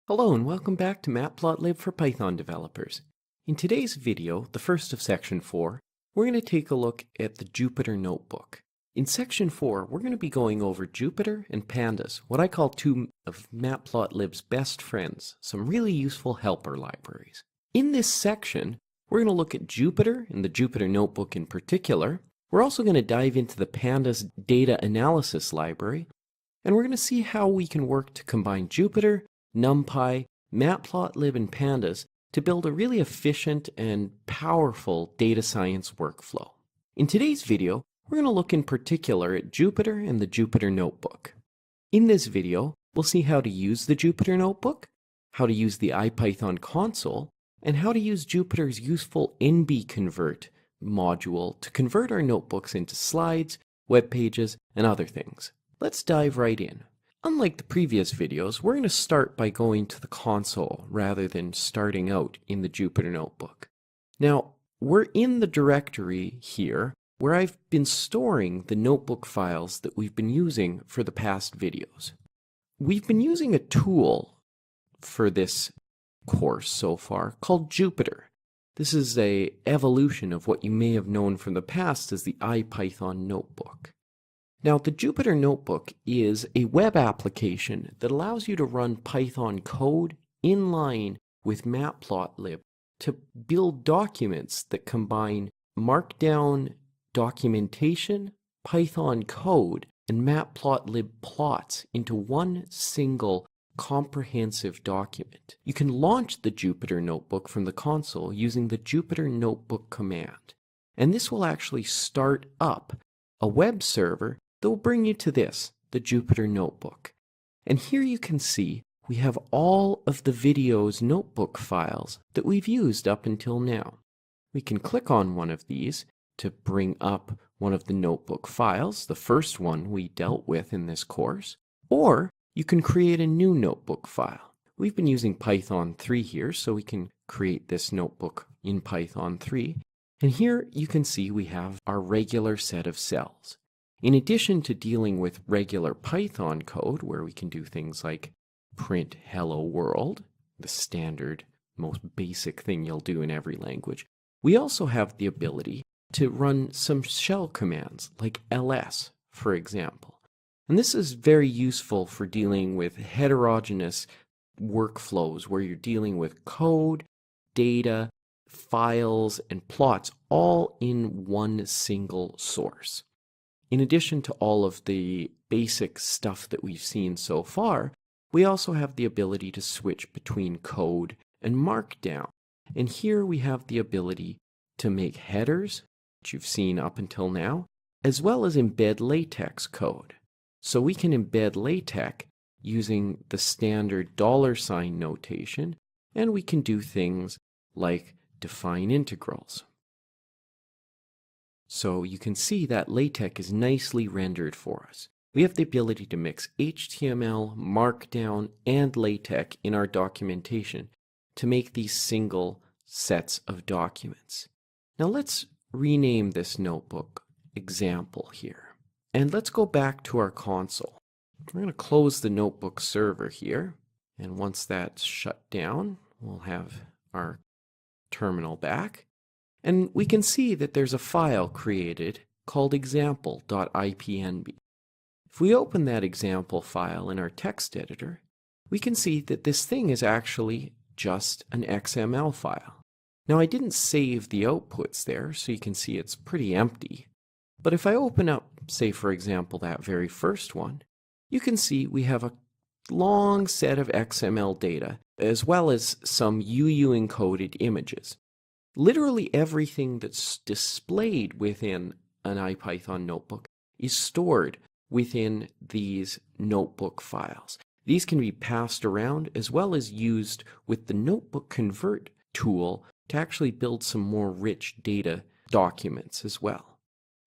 Hello and welcome back to Matplotlib for Python developers. In today's video, the first of Section 4, we're going to take a look at the Jupyter Notebook. In Section 4, we're going to be going over Jupyter and Pandas, what I call two of Matplotlib's best friends, some really useful helper libraries. In this section, we're going to look at Jupyter and the Jupyter Notebook in particular. We're also going to dive into the Pandas data analysis library, and we're going to see how we can work to combine Jupyter, NumPy, Matplotlib, and Pandas to build a really efficient and powerful data science workflow. In today's video, we're going to look in particular at Jupyter and the Jupyter Notebook. In this video, we'll see how to use the Jupyter Notebook, how to use the IPython console, and how to use Jupyter's useful NBConvert module to convert our notebooks into slides, web pages, and other things. Let's dive right in. Unlike the previous videos, we're going to start by going to the console rather than starting out in the Jupyter Notebook. Now, we're in the directory here where I've been storing the notebook files that we've been using for the past videos. We've been using a tool for this course so far called Jupyter. This is an evolution of what you may have known from the past as the IPython notebook. Now, the Jupyter Notebook is a web application that allows you to run Python code in line with Matplotlib to build documents that combine Markdown documentation, Python code, and Matplotlib plots into one single comprehensive document. You can launch the Jupyter Notebook from the console using the Jupyter Notebook command, and this will actually start up a web server that will bring you to this, the Jupyter Notebook. And here you can see we have all of the video's notebook files that we've used up until now. We can click on one of these to bring up one of the notebook files, the first one we dealt with in this course, or you can create a new notebook file. We've been using Python 3 here, so we can create this notebook in Python 3. And here you can see we have our regular set of cells. In addition to dealing with regular Python code, where we can do things like print hello world, the standard, most basic thing you'll do in every language, we also have the ability to run some shell commands, like ls, for example. And this is very useful for dealing with heterogeneous workflows, where you're dealing with code, data, files, and plots all in one single source. In addition to all of the basic stuff that we've seen so far, we also have the ability to switch between code and Markdown. And here we have the ability to make headers, which you've seen up until now, as well as embed LaTeX code. So we can embed LaTeX using the standard $ notation, and we can do things like define integrals. So you can see that LaTeX is nicely rendered for us. We have the ability to mix HTML, Markdown, and LaTeX in our documentation to make these single sets of documents. Now let's rename this notebook example here. And let's go back to our console. We're going to close the notebook server here. And once that's shut down, we'll have our terminal back. And we can see that there's a file created called example.ipnb. If we open that example file in our text editor, we can see that this thing is actually just an XML file. Now, I didn't save the outputs there, so you can see it's pretty empty. But if I open up, say for example, that very first one, you can see we have a long set of XML data, as well as some UU encoded images. Literally everything that's displayed within an IPython notebook is stored within these notebook files. These can be passed around as well as used with the notebook convert tool to actually build some more rich data documents as well.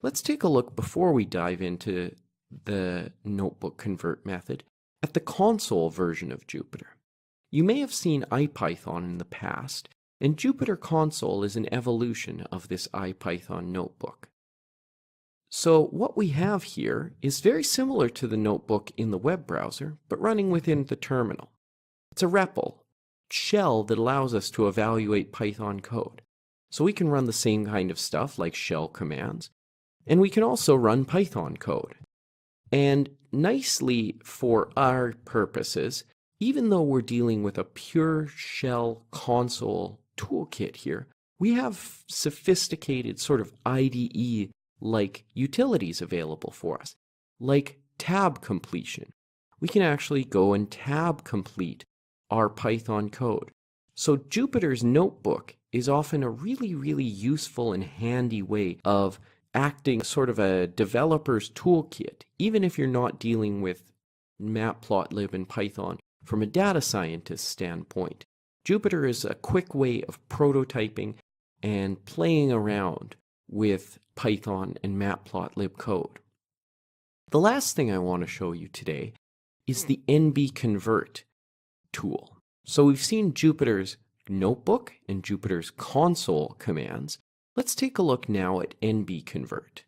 Let's take a look before we dive into the notebook convert method at the console version of Jupyter. You may have seen IPython in the past, and Jupyter Console is an evolution of this IPython notebook. So what we have here is very similar to the notebook in the web browser, but running within the terminal. It's a REPL shell that allows us to evaluate Python code. So we can run the same kind of stuff like shell commands, and we can also run Python code. And nicely for our purposes, even though we're dealing with a pure shell console toolkit here, we have sophisticated sort of IDE-like utilities available for us, like tab completion. We can actually go and tab complete our Python code. So Jupyter's Notebook is often a really useful and handy way of acting sort of a developer's toolkit, even if you're not dealing with Matplotlib and Python from a data scientist standpoint. Jupyter is a quick way of prototyping and playing around with Python and Matplotlib code. The last thing I want to show you today is the NBConvert tool. So we've seen Jupyter's Notebook and Jupyter's console commands. Let's take a look now at NBConvert.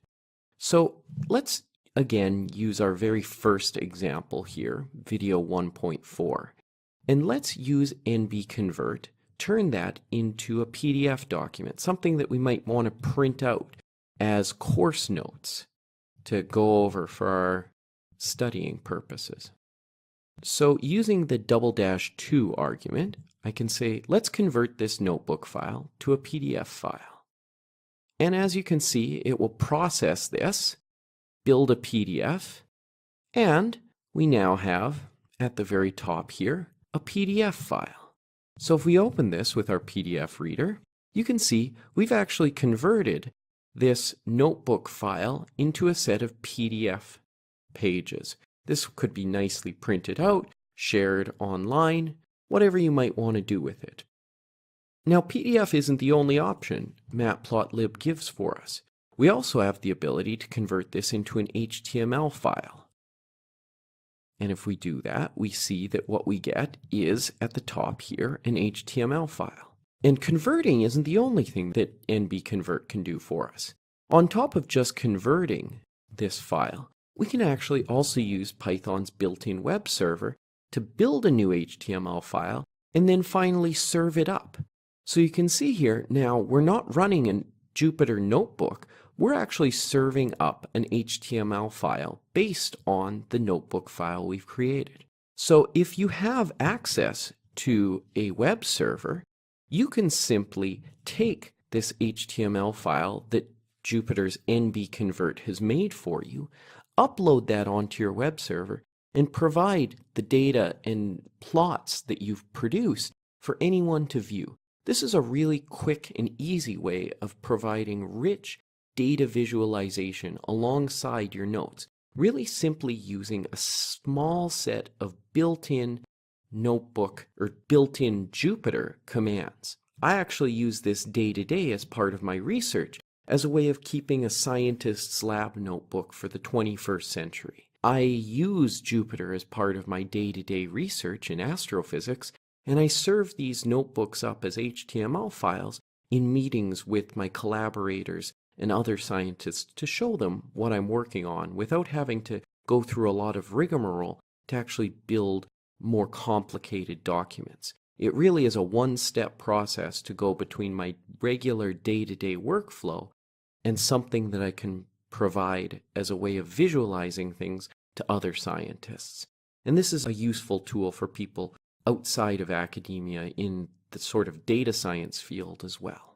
So let's again use our very first example here, video 1.4. And let's use NBConvert, turn that into a PDF document, something that we might want to print out as course notes to go over for our studying purposes. So using the ~2 argument, I can say, let's convert this notebook file to a PDF file. And as you can see, it will process this, build a PDF, and we now have, at the very top here, a PDF file. So if we open this with our PDF reader, you can see we've actually converted this notebook file into a set of PDF pages. This could be nicely printed out, shared online, whatever you might want to do with it. Now, PDF isn't the only option Matplotlib gives for us. We also have the ability to convert this into an HTML file. And if we do that, we see that what we get is, at the top here, an HTML file. And converting isn't the only thing that NBConvert can do for us. On top of just converting this file, we can actually also use Python's built-in web server to build a new HTML file and then finally serve it up. So you can see here now we're not running a Jupyter Notebook, we're actually serving up an HTML file based on the notebook file we've created. So if you have access to a web server, you can simply take this HTML file that Jupyter's NBConvert has made for you, upload that onto your web server, and provide the data and plots that you've produced for anyone to view. This is a really quick and easy way of providing rich data visualization alongside your notes, really simply using a small set of built-in notebook or built-in Jupyter commands. I actually use this day to day as part of my research as a way of keeping a scientist's lab notebook for the 21st century. I use Jupyter as part of my day-to-day research in astrophysics, and I serve these notebooks up as HTML files in meetings with my collaborators and other scientists to show them what I'm working on without having to go through a lot of rigmarole to actually build more complicated documents. It really is a one-step process to go between my regular day-to-day workflow and something that I can provide as a way of visualizing things to other scientists. And this is a useful tool for people outside of academia in the sort of data science field as well.